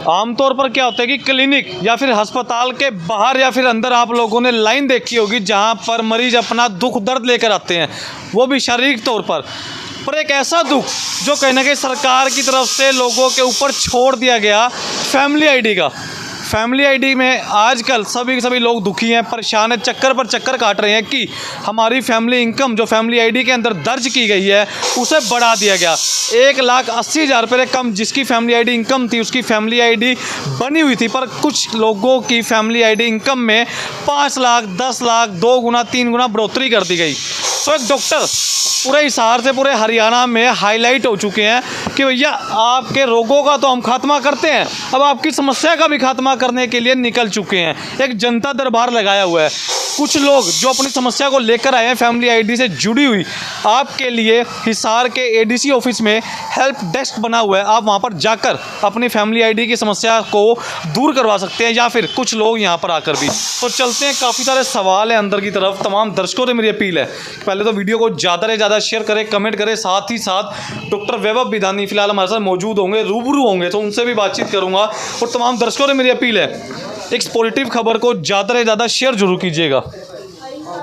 आमतौर पर क्या होता है कि क्लिनिक या फिर अस्पताल के बाहर या फिर अंदर आप लोगों ने लाइन देखी होगी जहां पर मरीज अपना दुख दर्द लेकर आते हैं, वो भी शारीरिक तौर पर एक ऐसा दुख जो कहीं ना कहीं सरकार की तरफ से लोगों के ऊपर छोड़ दिया गया, फैमिली आईडी का। फैमिली आईडी में आजकल सभी लोग दुखी हैं, परेशान हैं, चक्कर पर चक्कर काट रहे हैं कि हमारी फैमिली इनकम जो फैमिली आईडी के अंदर दर्ज की गई है उसे बढ़ा दिया गया। 1,80,000 रुपये कम जिसकी फैमिली आईडी इनकम थी उसकी फैमिली आईडी बनी हुई थी, पर कुछ लोगों की फैमिली आईडी इनकम में 5 लाख 10 लाख 2 गुना 3 गुना बढ़ोतरी कर दी गई। तो एक डॉक्टर पूरे हिसार से पूरे हरियाणा में हाईलाइट हो चुके हैं कि भैया आपके रोगों का तो हम खात्मा करते हैं, अब आपकी समस्या का भी खात्मा करने के लिए निकल चुके हैं। एक जनता दरबार लगाया हुआ है। कुछ लोग जो अपनी समस्या को लेकर आए हैं फैमिली आईडी से जुड़ी हुई, आपके लिए हिसार के एडीसी ऑफिस में हेल्प डेस्क बना हुआ है। आप वहां पर जाकर अपनी फैमिली आईडी की समस्या को दूर करवा सकते हैं, या फिर कुछ लोग यहां पर आकर भी। तो चलते हैं, काफ़ी सारे सवाल हैं अंदर की तरफ। तमाम दर्शकों से मेरी अपील है कि पहले तो वीडियो को ज़्यादा से ज़्यादा शेयर करें, कमेंट करें। साथ ही साथ डॉक्टर वैभव बिधानी फिलहाल हमारे साथ मौजूद होंगे, रूबरू होंगे, तो उनसे भी बातचीत करूँगा। और तमाम दर्शकों से मेरी अपील है, एक पॉजिटिव खबर को ज़्यादा से ज़्यादा शेयर जरूर कीजिएगा।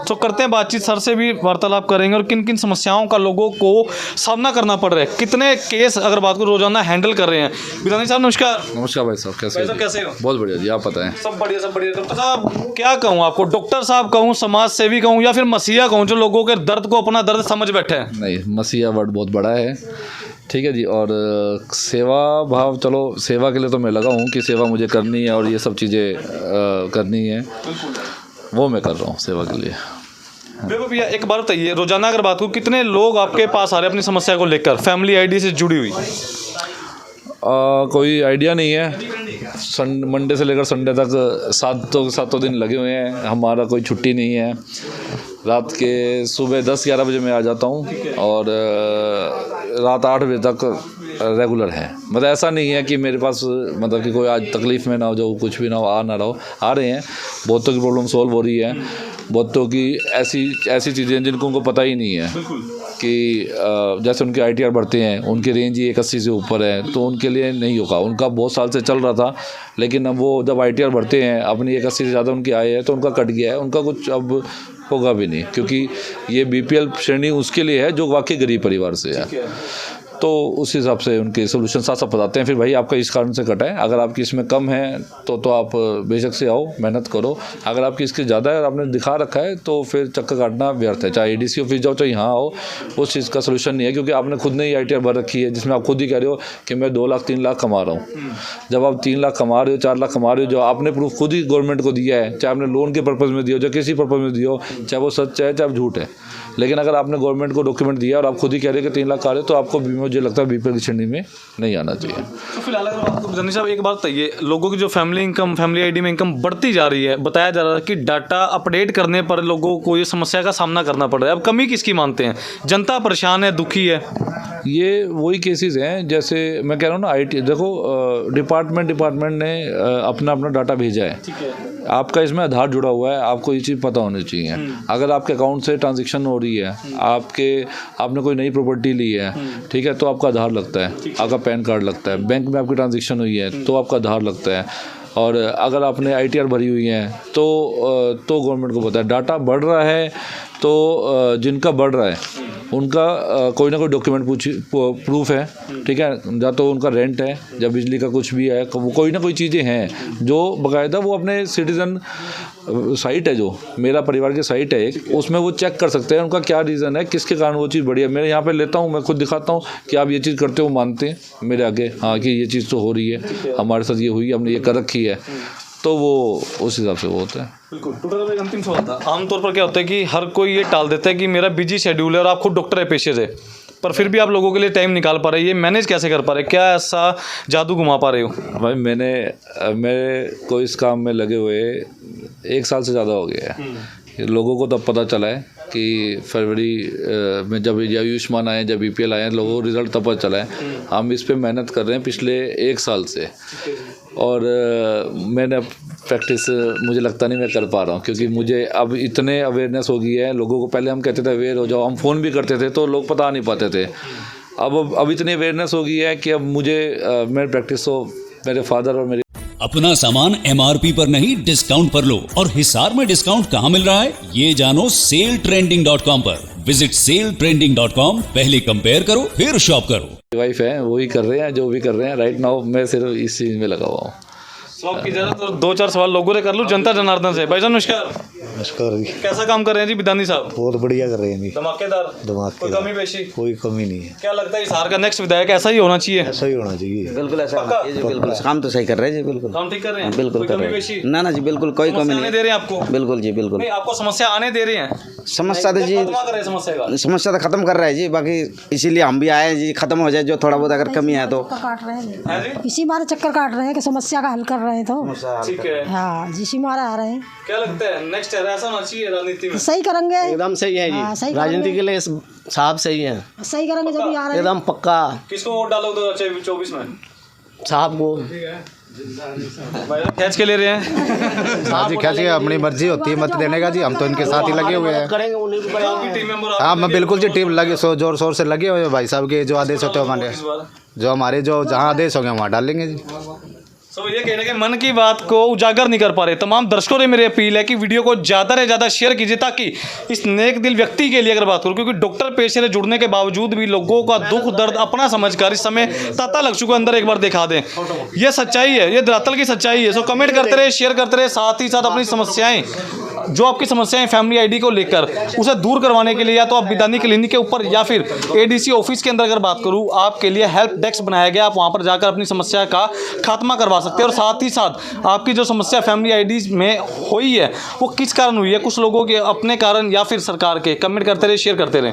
तो करते हैं बातचीत, सर से भी वार्तालाप करेंगे और किन किन समस्याओं का लोगों को सामना करना पड़ रहा है, कितने केस अगर बात को रोजाना हैंडल कर रहे हैं। बिधानी साहब नमस्कार। नमस्कार भाई साहब, कैसे भाई साहब कैसे हो? बहुत बढ़िया जी, आप बताएं। सब बढ़िया सब बढ़िया। डॉक्टर साहब क्या कहूँ आपको, डॉक्टर साहब कहूँ, समाज सेवी कहूँ, या फिर मसीहा कहूँ, जो लोगों के दर्द को अपना दर्द समझ बैठे हैं? नहीं, मसीहा वर्ड बहुत बड़ा है, ठीक है जी। और सेवा भाव, चलो सेवा के लिए तो मैं लगा हूँ कि सेवा मुझे करनी है और ये सब चीज़ें करनी है, वो मैं कर रहा हूँ सेवा के लिए। देखो भैया एक बार बताइए, रोजाना अगर बात करूँ कितने लोग आपके पास आ रहे हैं अपनी समस्या को लेकर फैमिली आईडी से जुड़ी हुई? कोई आइडिया नहीं है। मंडे से लेकर संडे तक सातों दिन लगे हुए हैं, हमारा कोई छुट्टी नहीं है। रात के सुबह 10-11 बजे मैं आ जाता हूँ और रात 8 बजे तक रेगुलर है। मतलब ऐसा नहीं है कि मेरे पास मतलब कि कोई आज तकलीफ़ में ना हो, जो कुछ भी ना हो, आ ना रहो, आ रहे हैं। बहुतों की प्रॉब्लम सॉल्व हो रही है, बहुतों की ऐसी चीज़ें जिनको उनको पता ही नहीं है कि जैसे उनके ITR बढ़ते हैं, उनकी रेंज ही 81 से ऊपर है, तो उनके लिए नहीं होगा। उनका बहुत साल से चल रहा था, लेकिन अब वो जब ITR बढ़ते हैं, अपनी 81 से ज़्यादा उनकी आय है, तो उनका कट गया है, उनका कुछ अब होगा भी नहीं, क्योंकि ये BPL श्रेणी उसके लिए है जो वाकई गरीब परिवार से है। तो उस हिसाब से उनके सोल्यूशन साथ साथ बताते हैं। फिर भाई आपका इस कारण से कटा है, अगर आपकी इसमें कम है तो आप बेशक से आओ, मेहनत करो। अगर आपकी इसकी ज़्यादा है और आपने दिखा रखा है तो फिर चक्कर काटना व्यर्थ है। चाहे ADC ऑफिस जाओ, चाहे यहाँ आओ, उस चीज़ का सोल्यूशन नहीं है, क्योंकि आपने खुद ने ही ITR भर रखी है, जिसमें आप खुद ही कह रहे हो कि मैं 2 लाख 3 लाख कमा रहा हूँ। जब आप 3 लाख कमा रहे हो, 4 लाख कमा रहे हो, जो आपने प्रूफ खुद ही गवर्नमेंट को दिया है, चाहे आपने लोन के पर्पज़ में दिया हो, चाहे किसी पर्पज़ में दिया हो, चाहे वो सच है चाहे झूठ है, लेकिन अगर आपने गवर्नमेंट को डॉक्यूमेंट दिया और आप खुद ही कह रहे हो कि 3 लाख का रहे हो, तो आपको मुझे लगता है BPL की श्रेणी में नहीं आना चाहिए। तो फिलहाल अगर आपको बिधानी साहब एक बात बताइए, लोगों की जो फैमिली आईडी में इनकम बढ़ती जा रही है, बताया जा रहा है कि डाटा अपडेट करने पर लोगों को ये समस्या का सामना करना पड़ रहा है, अब कमी किसकी मानते हैं? जनता परेशान है, दुखी है? ये वही केसेस हैं, जैसे मैं कह रहा हूँ ना, IT देखो, डिपार्टमेंट ने अपना डाटा भेजा है, आपका इसमें आधार जुड़ा हुआ है, आपको ये चीज़ पता होनी चाहिए। अगर आपके अकाउंट से ट्रांजैक्शन हो रही है, आपने कोई नई प्रॉपर्टी ली है, ठीक है, तो आपका आधार लगता है, आपका पैन कार्ड लगता है। बैंक में आपकी ट्रांजैक्शन हुई है तो आपका आधार लगता है। और अगर आपने ITR भरी हुई है तो गवर्नमेंट को पता है। डाटा बढ़ रहा है तो जिनका बढ़ रहा है उनका कोई ना कोई डॉक्यूमेंट प्रूफ है, ठीक है, या तो उनका रेंट है, या बिजली का कुछ भी है, कोई ना कोई चीज़ें हैं जो बाकायदा वो अपने सिटीज़न साइट है, जो मेरा परिवार की साइट है एक, उसमें वो चेक कर सकते हैं उनका क्या रीज़न है, किसके कारण वो चीज़ बढ़ी है। मैं यहाँ पे लेता हूँ, मैं खुद दिखाता हूँ कि आप ये चीज़ करते हो, मानते हैं मेरे आगे, हाँ कि ये चीज़ तो हो रही है, हमारे साथ ये हुई, हमने ये कर रखी है, तो वो उस हिसाब से वो होता है। बिल्कुल। डॉक्टर एक अंतिम सवाल था, आमतौर पर क्या होता है कि हर कोई ये टाल देता है कि मेरा बिजी शेड्यूल है, और आप खुद डॉक्टर है पेशे से, पर फिर भी आप लोगों के लिए टाइम निकाल पा रहे हैं, ये मैनेज कैसे कर पा रहे हैं? क्या ऐसा जादू घुमा पा रहे हो? भाई मेरे को इस काम में लगे हुए 1 साल से ज़्यादा हो गया है। लोगों को तब पता चला है कि फरवरी में जब आयुष्मान आए, जब BPL आए, लोगों को रिज़ल्ट तब पता चला है। हम इस पे मेहनत कर रहे हैं पिछले 1 साल से, और मैंने प्रैक्टिस मुझे लगता नहीं मैं कर पा रहा हूँ, क्योंकि मुझे अब इतने अवेयरनेस हो गई है लोगों को। पहले हम कहते थे अवेयर हो जाओ, हम फ़ोन भी करते थे तो लोग पता नहीं पाते थे। अब इतनी अवेयरनेस हो गई है कि अब मैं प्रैक्टिस तो मेरे फादर और मेरी अपना सामान MRP पर नहीं डिस्काउंट पर लो। और हिसार में डिस्काउंट कहाँ मिल रहा है ये जानो सेलट्रेंडिंग.com पर। विजिट सेलट्रेंडिंग.com, पहले कंपेयर करो फिर शॉप करो। वाइफ है, वही कर रहे हैं जो भी कर रहे हैं। राइट नाउ मैं सिर्फ इस चीज़ में लगा हुआ हूँ। शॉप की जरूरत तो 2-4 सवाल लोगों ने कर लूँ जनता जनार्दन से। भाईजान नमस्कार, नमस्कार जी। कैसा काम कर रहे हैं जी विधानी साहब? बहुत बढ़िया कर रहे हैं जी। धमाकेदार, कोई कमी पेशी? कोई कमी नहीं है। क्या लगता है हिसार का नेक्स्ट विधायक ऐसा ही होना चाहिए? ऐसा ही होना चाहिए। बिल्कुल ऐसा होना चाहिए जी, बिल्कुल काम तो सही कर रहे हैं जी, बिल्कुल काम ठीक कर रहे हैं? बिल्कुल कोई कर कमी रहे पेशी? हैं। ना जी बिल्कुल कोई कमी समस्या आने नहीं दे रहे हैं आपको? बिल्कुल जी बिल्कुल। नहीं, आपको समस्या आने दे रहे हैं? समस्या तो जी खत्म कर रहे हैं समस्या का? समस्या तो खत्म कर रहे हैं जी, बाकी इसीलिए हम भी आए हैं जी, खत्म हो जाए जो थोड़ा बहुत अगर कमी है तो। काट रहे हैं है जी? इसी मारे चक्कर काट रहे हैं कि समस्या का हल कर रहे हैं तो ठीक है। हाँ इसी मारे आ रहे हैं। क्या लगता है नेक्स्ट ऐसा होना चाहिए राजनीति में? सही करेंगे एकदम सही है हाँ, जी। सही राजनीति करेंगे। के लिए साहब सही है, सही करेंगे जब भी आ रहे हैं। एकदम पक्का किसको वोट डालोगे 2024 में? साहब को। भाईजान खींच के ले रहे हैं? हाँ जी, कैसे अपनी मर्जी होती है मत देने का जी। हम तो इनके साथ ही लगे हुए हैं। करेंगे उन्हीं को आपकी टीम मेंबर हाँ, मैं बिल्कुल जी टीम लगे जोर शोर से लगे हुए हैं। भाई साहब के जो आदेश होते हैं हमारे, जो हमारे जो जहाँ आदेश होंगे वहाँ डालेंगे जी। तो ये कहने के मन की बात को उजागर नहीं कर पा रहे। तमाम दर्शकों से मेरी अपील है कि वीडियो को ज़्यादा से ज़्यादा शेयर कीजिए ताकि इस नेक दिल व्यक्ति के लिए अगर बात करूँ, क्योंकि डॉक्टर पेशे से जुड़ने के बावजूद भी लोगों का दुख दर्द अपना समझकर इस समय ताता लग चुका अंदर एक बार दिखा दें। ये सच्चाई है, ये धरातल की सच्चाई है। सो कमेंट करते रहे, शेयर करते रहे, साथ ही साथ अपनी समस्याएं, जो आपकी समस्याएं फैमिली आईडी को लेकर उसे दूर करवाने के लिए या तो आप विधानी क्लिनिक के ऊपर या फिर ADC ऑफिस के अंदर अगर बात करूं, आपके लिए हेल्प डेस्क बनाया गया। आप वहां पर जाकर अपनी समस्या का खात्मा करवा सकते हैं। और साथ ही साथ आपकी जो समस्या फैमिली आईडी में हुई है वो किस कारण हुई है, कुछ लोगों के अपने कारण या फिर सरकार के, कमेंट करते रहे, शेयर करते रहे।